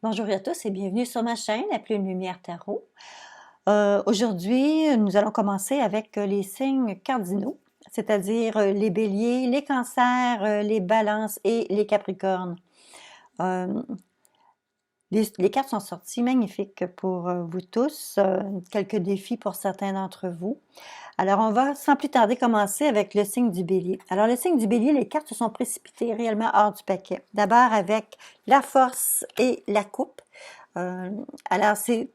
Bonjour à tous et bienvenue sur ma chaîne, La Plume Lumière Tarot. Aujourd'hui, nous allons commencer avec les signes cardinaux, c'est-à-dire les béliers, les cancers, les balances et les capricornes. Euh, les cartes sont sorties magnifiques pour vous tous, quelques défis pour certains d'entre vous. Alors, on va sans plus tarder commencer avec le signe du bélier. Alors, le signe du bélier, les cartes se sont précipitées réellement hors du paquet. D'abord avec la force et la coupe. Alors, c'est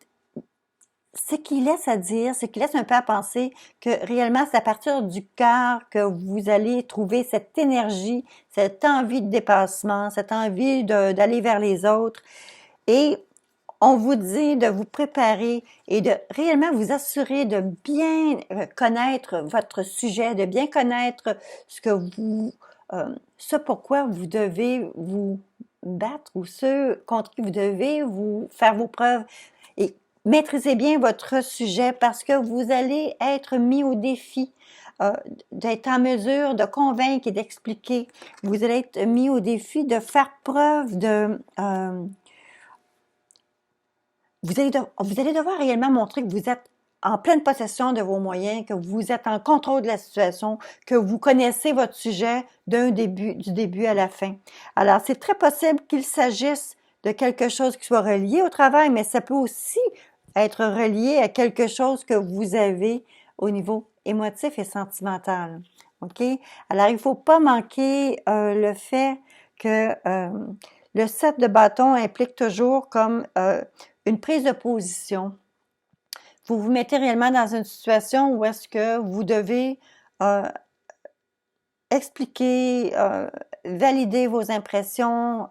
ce qui laisse à dire, ce qui laisse un peu à penser que réellement, c'est à partir du cœur que vous allez trouver cette énergie, cette envie de dépassement, cette envie d'aller vers les autres. Et on vous dit de vous préparer et de réellement vous assurer de bien connaître votre sujet, de bien connaître ce que ce pourquoi vous devez vous battre ou ce contre qui vous devez vous faire vos preuves. Et maîtrisez bien votre sujet parce que vous allez être mis au défi d'être en mesure de convaincre et d'expliquer. Vous allez être mis au défi de faire preuve de... vous allez devoir réellement montrer que vous êtes en pleine possession de vos moyens, que vous êtes en contrôle de la situation, que vous connaissez votre sujet du début à la fin. Alors, c'est très possible qu'il s'agisse de quelque chose qui soit relié au travail, mais ça peut aussi être relié à quelque chose que vous avez au niveau émotif et sentimental. OK? Alors, il ne faut pas manquer le fait que le 7 de bâton implique toujours comme une prise de position. Vous vous mettez réellement dans une situation où est-ce que vous devez expliquer, valider vos impressions,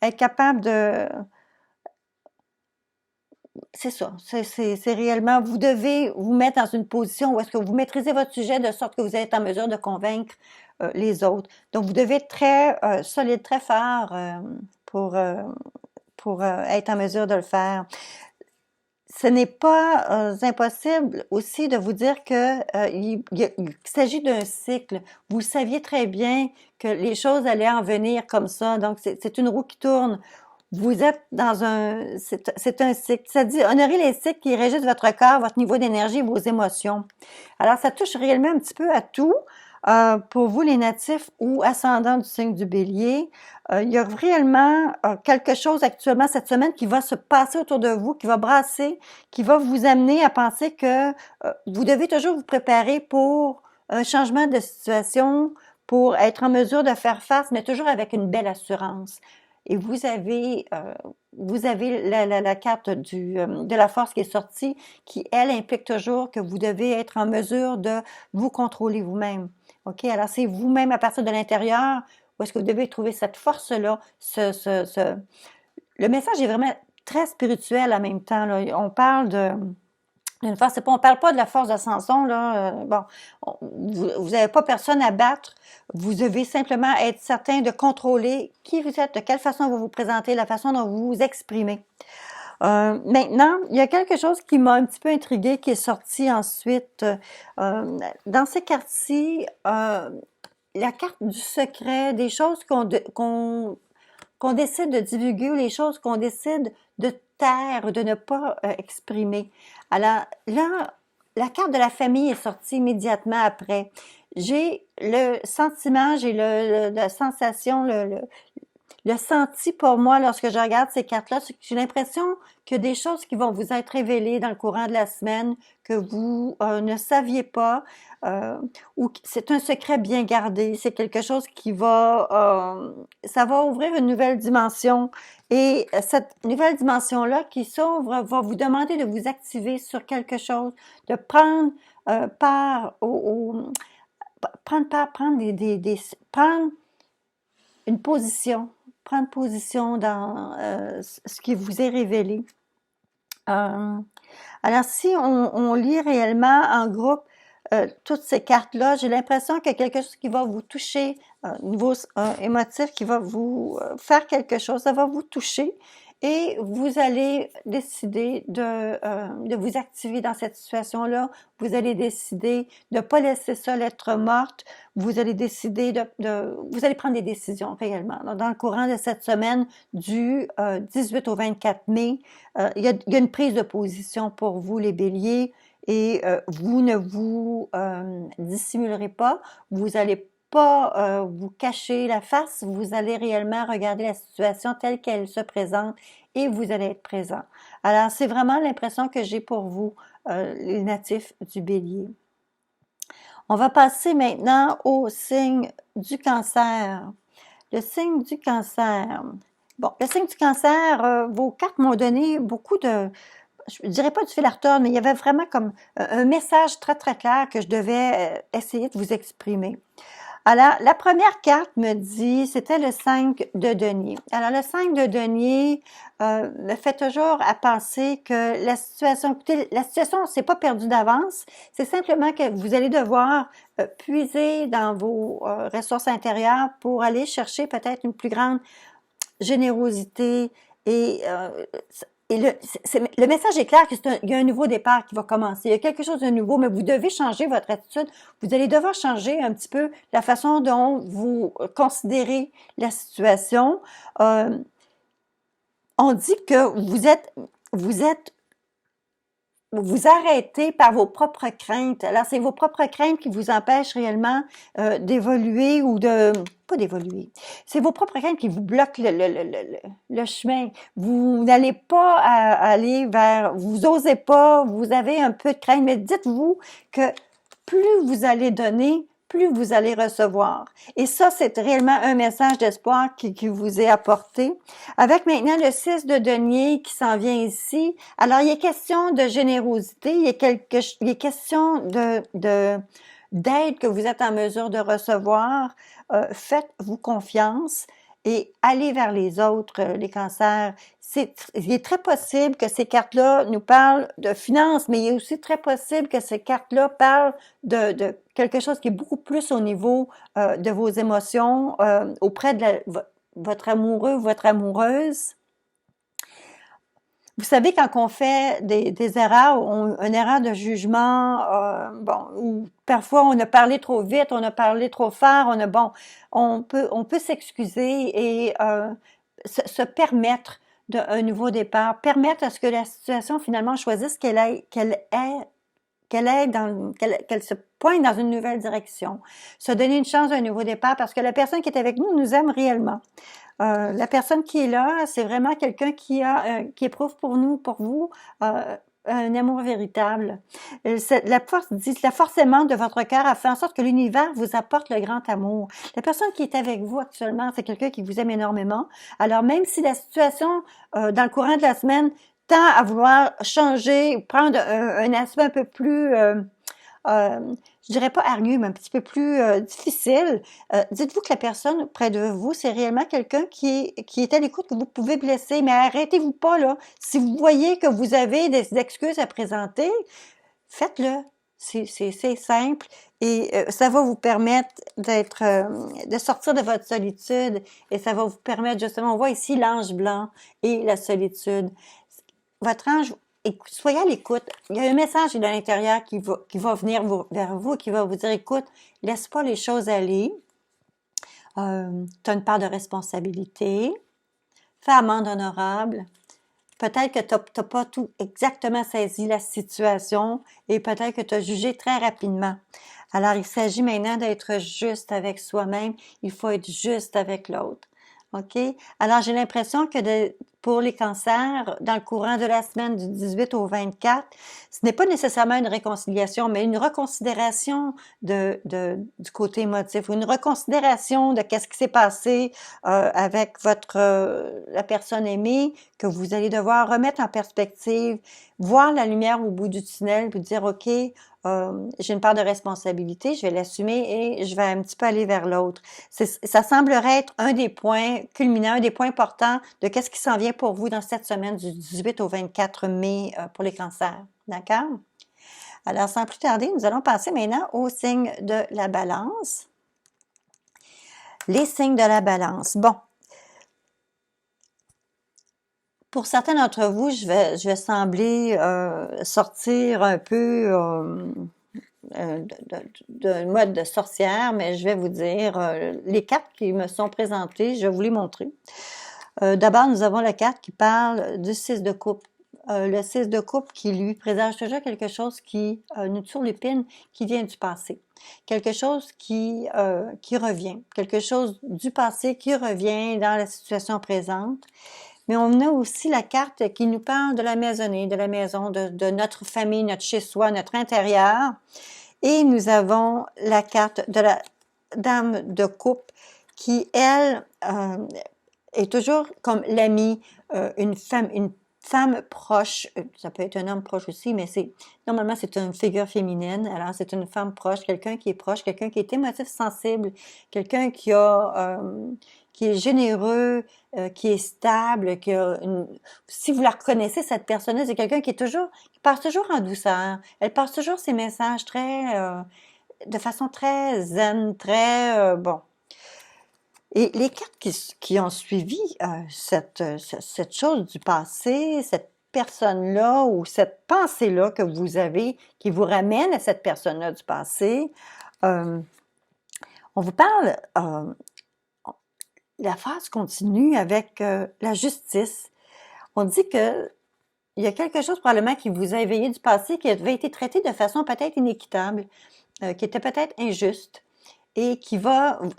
être capable de... C'est ça, c'est réellement, vous devez vous mettre dans une position où est-ce que vous maîtrisez votre sujet de sorte que vous êtes en mesure de convaincre les autres. Donc, vous devez être très solide, très fort pour être en mesure de le faire. Ce n'est pas impossible aussi de vous dire que il s'agit d'un cycle. Vous saviez très bien que les choses allaient en venir comme ça. Donc, c'est une roue qui tourne. Vous êtes dans c'est un cycle. Ça dit, honorez les cycles qui régissent votre corps, votre niveau d'énergie, vos émotions. Alors, ça touche réellement un petit peu à tout. Pour vous, les natifs ou ascendants du signe du bélier, il y a réellement quelque chose actuellement cette semaine qui va se passer autour de vous, qui va brasser, qui va vous amener à penser que vous devez toujours vous préparer pour un changement de situation, pour être en mesure de faire face, mais toujours avec une belle assurance. Et vous avez la carte de la force qui est sortie, qui, elle, implique toujours que vous devez être en mesure de vous contrôler vous-même. OK? Alors, c'est vous-même à partir de l'intérieur où est-ce que vous devez trouver cette force-là. Le message est vraiment très spirituel en même temps, là. On parle d'une force, on parle pas de la force de Samson, là. Bon, vous n'avez pas personne à battre. Vous devez simplement être certain de contrôler qui vous êtes, de quelle façon vous vous présentez, la façon dont vous vous exprimez. Maintenant, il y a quelque chose qui m'a un petit peu intriguée qui est sorti ensuite. Dans ces cartes-ci, la carte du secret, des choses qu'on décide de divulguer ou les choses qu'on décide de taire, de ne pas exprimer. Alors là, la carte de la famille est sortie immédiatement après. J'ai le sentiment, j'ai la sensation, le senti pour moi lorsque je regarde ces cartes-là, c'est que j'ai l'impression qu'il y a des choses qui vont vous être révélées dans le courant de la semaine que vous ne saviez pas, ou c'est un secret bien gardé, c'est quelque chose qui ça va ouvrir une nouvelle dimension. Et cette nouvelle dimension-là qui s'ouvre va vous demander de vous activer sur quelque chose, de prendre part prendre une position, prendre position dans ce qui vous est révélé. Alors, si on lit réellement en groupe, toutes ces cartes-là, j'ai l'impression qu'il y a quelque chose qui va vous toucher, niveau émotif, qui va vous faire quelque chose, ça va vous toucher et vous allez décider de vous activer dans cette situation-là. Vous allez décider de ne pas laisser ça lettre morte. Vous allez décider vous allez prendre des décisions réellement. Donc, dans le courant de cette semaine du 18 au 24 mai, il y a une prise de position pour vous, les béliers, et vous ne vous dissimulerez pas. Vous n'allez pas vous cacher la face, vous allez réellement regarder la situation telle qu'elle se présente et vous allez être présent. Alors, c'est vraiment l'impression que j'ai pour vous, les natifs du bélier. On va passer maintenant au signe du cancer. Le signe du cancer. Bon, le signe du cancer, vos cartes m'ont donné beaucoup de, je ne dirais pas du fil à retordre, mais il y avait vraiment comme un message très, très clair que je devais essayer de vous exprimer. Alors, la première carte me dit, c'était le 5 de denier. Alors, le 5 de denier me fait toujours à penser que la situation, écoutez, la situation, c'est pas perdu d'avance, c'est simplement que vous allez devoir puiser dans vos ressources intérieures pour aller chercher peut-être une plus grande générosité et le message est clair qu'il y a un nouveau départ qui va commencer. Il y a quelque chose de nouveau, mais vous devez changer votre attitude. Vous allez devoir changer un petit peu la façon dont vous considérez la situation. On dit que vous arrêtez par vos propres craintes. Alors, c'est vos propres craintes qui vous empêchent réellement d'évoluer ou pas d'évoluer. C'est vos propres craintes qui vous bloquent le chemin. Vous n'allez pas aller vers, vous osez pas, vous avez un peu de crainte, mais dites-vous que plus vous allez donner, plus vous allez recevoir. Et ça, c'est réellement un message d'espoir qui vous est apporté. Avec maintenant le 6 de denier qui s'en vient ici. Alors, il est question de générosité, il est question d'aide que vous êtes en mesure de recevoir. Faites-vous confiance et allez vers les autres, les cancers. Il est très possible que ces cartes-là nous parlent de finances, mais il est aussi très possible que ces cartes-là parlent de quelque chose qui est beaucoup plus au niveau de vos émotions auprès de votre amoureux ou votre amoureuse. Vous savez, quand on fait des erreurs, une erreur de jugement, bon, ou parfois on a parlé trop vite, on a parlé trop fort, on peut s'excuser et se permettre un nouveau départ, permettre à ce que la situation finalement choisisse qu'elle se pointe dans une nouvelle direction, se donner une chance d'un nouveau départ parce que la personne qui est avec nous nous aime réellement. La personne qui est là, c'est vraiment quelqu'un qui éprouve pour vous, un amour véritable. La force aimante de votre cœur a fait en sorte que l'univers vous apporte le grand amour. La personne qui est avec vous actuellement, c'est quelqu'un qui vous aime énormément. Alors même si la situation, dans le courant de la semaine, tend à vouloir changer, prendre un aspect un peu plus je dirais pas hargneux, mais un petit peu plus difficile, dites-vous que la personne près de vous, c'est réellement quelqu'un qui est à l'écoute, que vous pouvez blesser, mais arrêtez-vous pas là. Si vous voyez que vous avez des excuses à présenter, faites-le. C'est simple et ça va vous permettre de sortir de votre solitude et ça va vous permettre justement, on voit ici l'ange blanc et la solitude. Votre ange, soyez à l'écoute. Il y a un message de l'intérieur qui va venir vers vous, qui va vous dire, écoute, laisse pas les choses aller. Tu as une part de responsabilité. Fais amende honorable. Peut-être que tu n'as pas tout exactement saisi la situation et peut-être que tu as jugé très rapidement. Alors, il s'agit maintenant d'être juste avec soi-même. Il faut être juste avec l'autre. OK? Alors, j'ai l'impression que pour les cancers, dans le courant de la semaine du 18 au 24, ce n'est pas nécessairement une réconciliation, mais une reconsidération du côté émotif, ou une reconsidération de qu'est-ce qui s'est passé avec la personne aimée, que vous allez devoir remettre en perspective, voir la lumière au bout du tunnel, vous dire, OK, j'ai une part de responsabilité, je vais l'assumer et je vais un petit peu aller vers l'autre. Ça semblerait être un des points culminants, un des points importants de qu'est-ce qui s'en vient pour vous dans cette semaine du 18 au 24 mai pour les cancers. D'accord? Alors, sans plus tarder, nous allons passer maintenant au signe de la balance. Les signes de la balance. Bon, pour certains d'entre vous, je vais sembler sortir un peu de mode de sorcière, mais je vais vous dire les cartes qui me sont présentées, je vais vous les montrer. D'abord, nous avons la carte qui parle du 6 de coupe. Le 6 de coupe qui lui présage toujours quelque chose qui nous turlupine, qui vient du passé. Quelque chose qui revient. Quelque chose du passé qui revient dans la situation présente. Mais on a aussi la carte qui nous parle de la maisonnée, de la maison, de notre famille, notre chez-soi, notre intérieur. Et nous avons la carte de la dame de coupe qui, elle, est toujours comme l'amie, une femme proche, ça peut être un homme proche aussi, mais normalement c'est une figure féminine, alors c'est une femme proche, quelqu'un qui est proche, quelqu'un qui est émotif sensible, quelqu'un qui est généreux, qui est stable, si vous la reconnaissez, cette personne-là, c'est quelqu'un qui passe toujours en douceur. Elle passe toujours ses messages de façon très zen, très, bon. Et les cartes qui ont suivi cette chose du passé, cette personne-là ou cette pensée-là que vous avez, qui vous ramène à cette personne-là du passé, on vous parle, la phrase continue avec la justice. On dit que il y a quelque chose probablement qui vous a éveillé du passé, qui avait été traité de façon peut-être inéquitable, qui était peut-être injuste et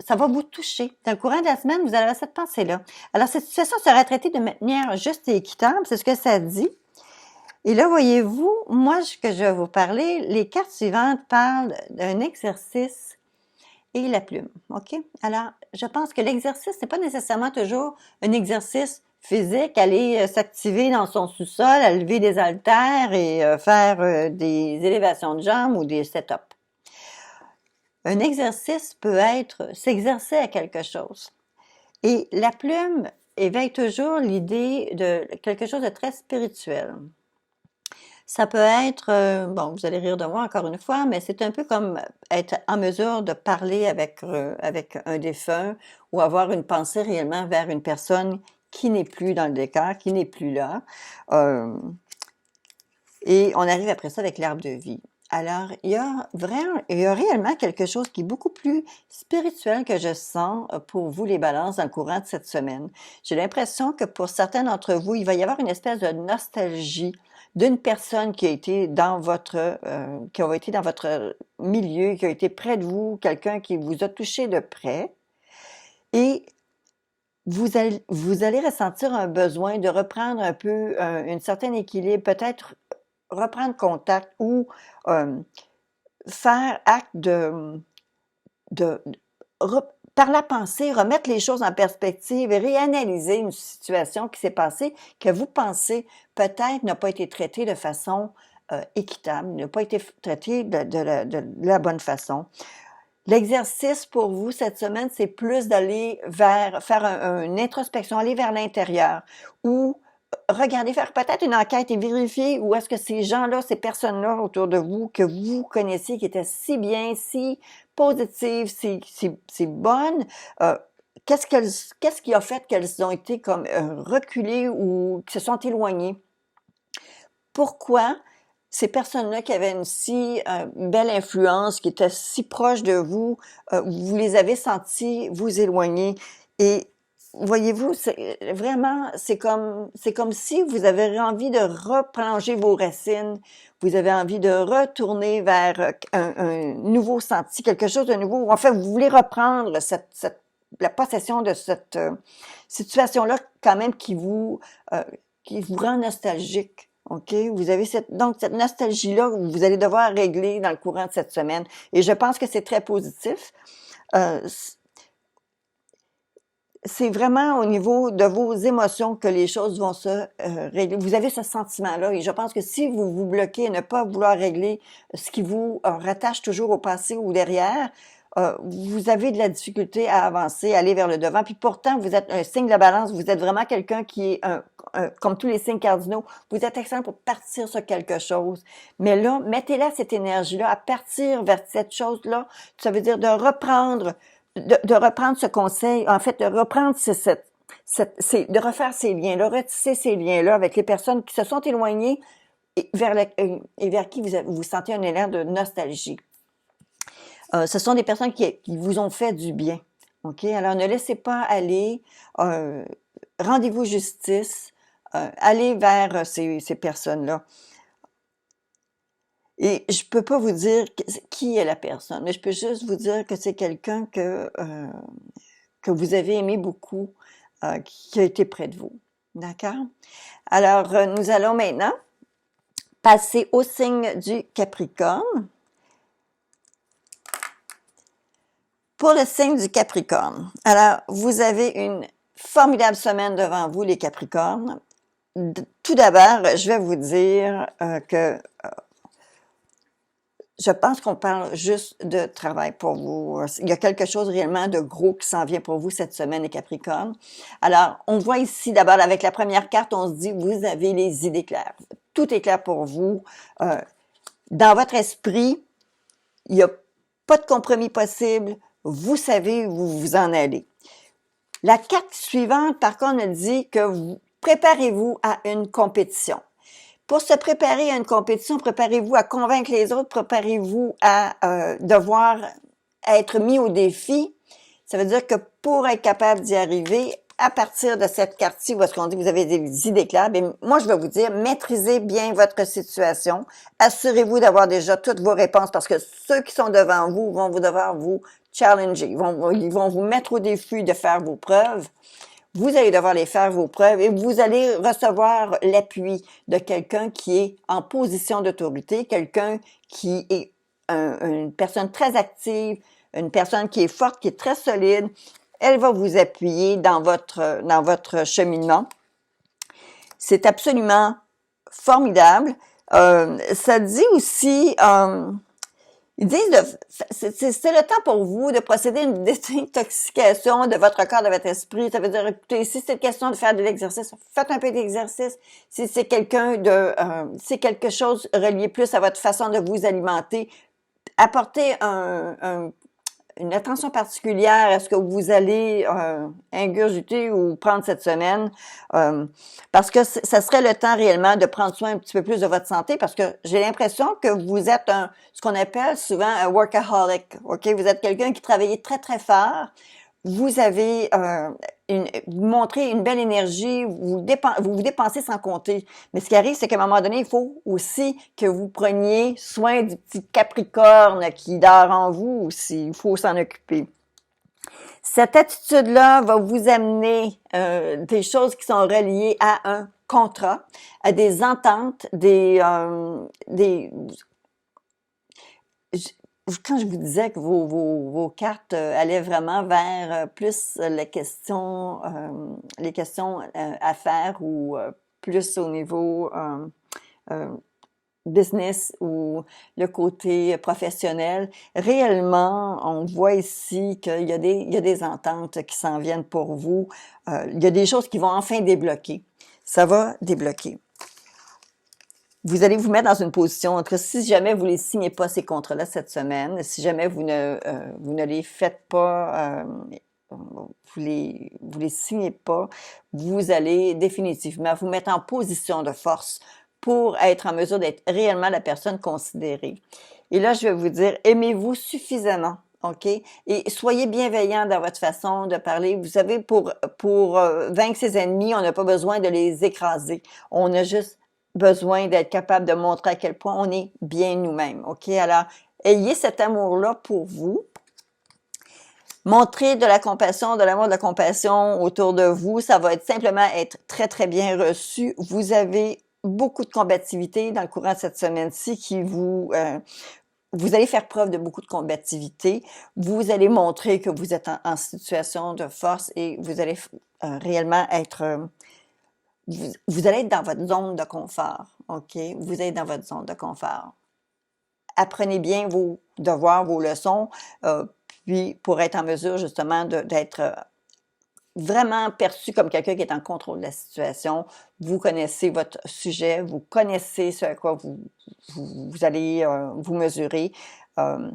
ça va vous toucher. Dans le courant de la semaine, vous allez avoir cette pensée-là. Alors, cette situation sera traitée de manière juste et équitable, c'est ce que ça dit. Et là, voyez-vous, moi, que je vais vous parler, les cartes suivantes parlent d'un exercice et la plume, OK? Alors, je pense que l'exercice, c'est pas nécessairement toujours un exercice physique, aller s'activer dans son sous-sol, à lever des haltères et faire des élévations de jambes ou des set-ups. Un exercice peut être s'exercer à quelque chose. Et la plume éveille toujours l'idée de quelque chose de très spirituel. Ça peut être, bon, vous allez rire de moi encore une fois, mais c'est un peu comme être en mesure de parler avec un défunt ou avoir une pensée réellement vers une personne qui n'est plus dans le décor, qui n'est plus là. Et on arrive après ça avec l'arbre de vie. Alors, il y a réellement quelque chose qui est beaucoup plus spirituel que je sens pour vous, les balances, dans le courant de cette semaine. J'ai l'impression que pour certains d'entre vous, il va y avoir une espèce de nostalgie d'une personne qui a été dans votre milieu, qui a été près de vous, quelqu'un qui vous a touché de près. Et vous allez ressentir un besoin de reprendre un peu un certain équilibre, peut-être reprendre contact ou faire acte par la pensée, remettre les choses en perspective et réanalyser une situation qui s'est passée, que vous pensez peut-être n'a pas été traitée de façon équitable, n'a pas été traitée de la bonne façon. L'exercice pour vous cette semaine, c'est plus d'aller faire une introspection, aller vers l'intérieur ou regarder, faire peut-être une enquête et vérifier où est-ce que ces gens-là, ces personnes-là autour de vous, que vous connaissiez, qui étaient si bien, si positives, si bonnes, qu'est-ce qui a fait qu'elles ont été comme reculées ou qui se sont éloignées? Pourquoi ces personnes-là qui avaient une si belle influence, qui étaient si proches de vous, vous les avez senties vous éloigner? Et voyez-vous, c'est comme si vous avez envie de replonger vos racines, vous avez envie de retourner vers un nouveau senti, quelque chose de nouveau. En fait, vous voulez reprendre la possession de cette situation-là quand même qui vous rend nostalgique. OK? Vous avez donc cette nostalgie-là que vous allez devoir régler dans le courant de cette semaine. Et je pense que c'est très positif. C'est vraiment au niveau de vos émotions que les choses vont se régler. Vous avez ce sentiment-là et je pense que si vous vous bloquez à ne pas vouloir régler ce qui vous rattache toujours au passé ou derrière, vous avez de la difficulté à avancer, à aller vers le devant. Puis pourtant, vous êtes un signe de la balance, vous êtes vraiment quelqu'un qui est comme tous les signes cardinaux, vous êtes excellent pour partir sur quelque chose. Mais là, mettez-là cette énergie-là à partir vers cette chose-là. Ça veut dire de reprendre ce conseil, en fait, de reprendre de refaire ces liens-là, retisser ces liens-là avec les personnes qui se sont éloignées et vers qui vous sentez un élan de nostalgie. Ce sont des personnes qui vous ont fait du bien. OK? Alors, ne laissez pas aller. Rendez-vous justice. Allez vers ces personnes-là. Et je peux pas vous dire qui est la personne, mais je peux juste vous dire que c'est quelqu'un que vous avez aimé beaucoup, qui a été près de vous. D'accord? Alors, nous allons maintenant passer au signe du Capricorne. Pour le signe du Capricorne, alors, vous avez une formidable semaine devant vous, les Capricornes. Tout d'abord, je vais vous dire que je pense qu'on parle juste de travail pour vous. Il y a quelque chose réellement de gros qui s'en vient pour vous cette semaine, les Capricornes. Alors, on voit ici, d'abord, avec la première carte, on se dit, vous avez les idées claires. Tout est clair pour vous. Dans votre esprit, il n'y a pas de compromis possible. Vous savez où vous en allez. La carte suivante, par contre, elle dit que préparez-vous à une compétition. Pour se préparer à une compétition, préparez-vous à convaincre les autres, préparez-vous à devoir être mis au défi. Ça veut dire que pour être capable d'y arriver, à partir de cette carte-ci, où est-ce qu'on dit que vous avez des idées claires, bien, moi, je vais vous dire, maîtrisez bien votre situation. Assurez-vous d'avoir déjà toutes vos réponses parce que ceux qui sont devant vous vont devoir vous challenger. Ils vont vous mettre au défi de faire vos preuves. Vous allez devoir les faire vos preuves et vous allez recevoir l'appui de quelqu'un qui est en position d'autorité, quelqu'un qui est une personne très active, une personne qui est forte, qui est très solide. Elle va vous appuyer dans votre cheminement. C'est absolument formidable. Ça dit aussi... ils disent, c'est le temps pour vous de procéder à une désintoxication de votre corps, de votre esprit. Ça veut dire, écoutez, si c'est question de faire de l'exercice, faites un peu d'exercice. Si c'est c'est quelque chose relié plus à votre façon de vous alimenter, apportez une attention particulière à ce que vous allez ingurgiter ou prendre cette semaine, parce que ça serait le temps réellement de prendre soin un petit peu plus de votre santé, parce que j'ai l'impression que vous êtes ce qu'on appelle souvent un workaholic, ok? Vous êtes quelqu'un qui travaille très très fort, vous avez vous montrez une belle énergie, vous vous dépensez sans compter. Mais ce qui arrive, c'est qu'à un moment donné, il faut aussi que vous preniez soin du petit Capricorne qui dort en vous aussi. Il faut s'en occuper. Cette attitude-là va vous amener des choses qui sont reliées à un contrat, à des ententes, quand je vous disais que vos cartes allaient vraiment vers plus les questions affaires ou plus au niveau business ou le côté professionnel, réellement, on voit ici qu'il y a des ententes qui s'en viennent pour vous. Il y a des choses qui vont enfin débloquer. Ça va débloquer. Vous allez vous mettre dans une position, en tout cas, si jamais vous ne les signez pas, ces contrats-là, cette semaine, si jamais vous ne les faites pas, vous les signez pas, vous allez définitivement vous mettre en position de force pour être en mesure d'être réellement la personne considérée. Et là, je vais vous dire, aimez-vous suffisamment, OK? Et soyez bienveillant dans votre façon de parler. Vous savez, pour vaincre ses ennemis, on n'a pas besoin de les écraser. On a juste besoin d'être capable de montrer à quel point on est bien nous-mêmes, OK? Alors, ayez cet amour-là pour vous. Montrez de la compassion, de l'amour, de la compassion autour de vous. Ça va simplement être très, très bien reçu. Vous avez beaucoup de combativité dans le courant de cette semaine-ci qui vous allez faire preuve de beaucoup de combativité. Vous allez montrer que vous êtes en situation de force et vous allez réellement être... Vous allez être dans votre zone de confort, OK? Vous êtes dans votre zone de confort. Apprenez bien vos devoirs, vos leçons, puis pour être en mesure justement d'être vraiment perçu comme quelqu'un qui est en contrôle de la situation. Vous connaissez votre sujet, vous connaissez ce à quoi vous allez vous mesurer. Euh,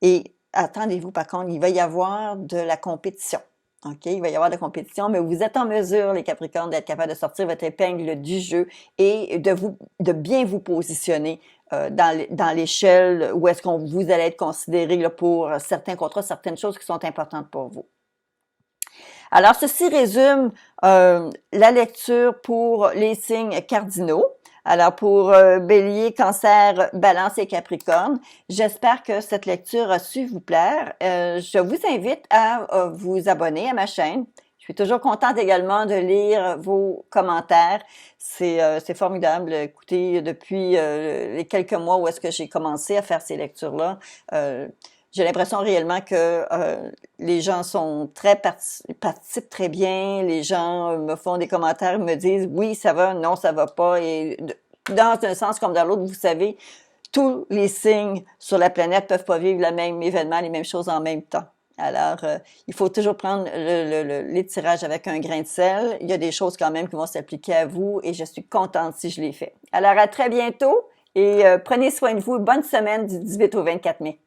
et attendez-vous, par contre, il va y avoir de la compétition. OK? Il va y avoir de la compétition, mais vous êtes en mesure, les Capricornes, d'être capable de sortir votre épingle du jeu et de bien vous positionner dans l'échelle où est-ce qu'on vous allez être considéré là, pour certains contrats, certaines choses qui sont importantes pour vous. Alors, ceci résume la lecture pour les signes cardinaux. Alors, pour Bélier, Cancer, Balance et Capricorne, j'espère que cette lecture a su vous plaire. Je vous invite à vous abonner à ma chaîne. Je suis toujours contente également de lire vos commentaires. C'est formidable. Écoutez, depuis les quelques mois où est-ce que j'ai commencé à faire ces lectures-là, j'ai l'impression réellement que les gens sont participent très bien. Les gens me font des commentaires, me disent oui, ça va, non, ça va pas. Et dans un sens comme dans l'autre, vous savez, tous les signes sur la planète peuvent pas vivre le même événement, les mêmes choses en même temps. Alors, il faut toujours prendre les tirages avec un grain de sel. Il y a des choses quand même qui vont s'appliquer à vous et je suis contente si je les fais. Alors, à très bientôt et prenez soin de vous. Bonne semaine du 18 au 24 mai.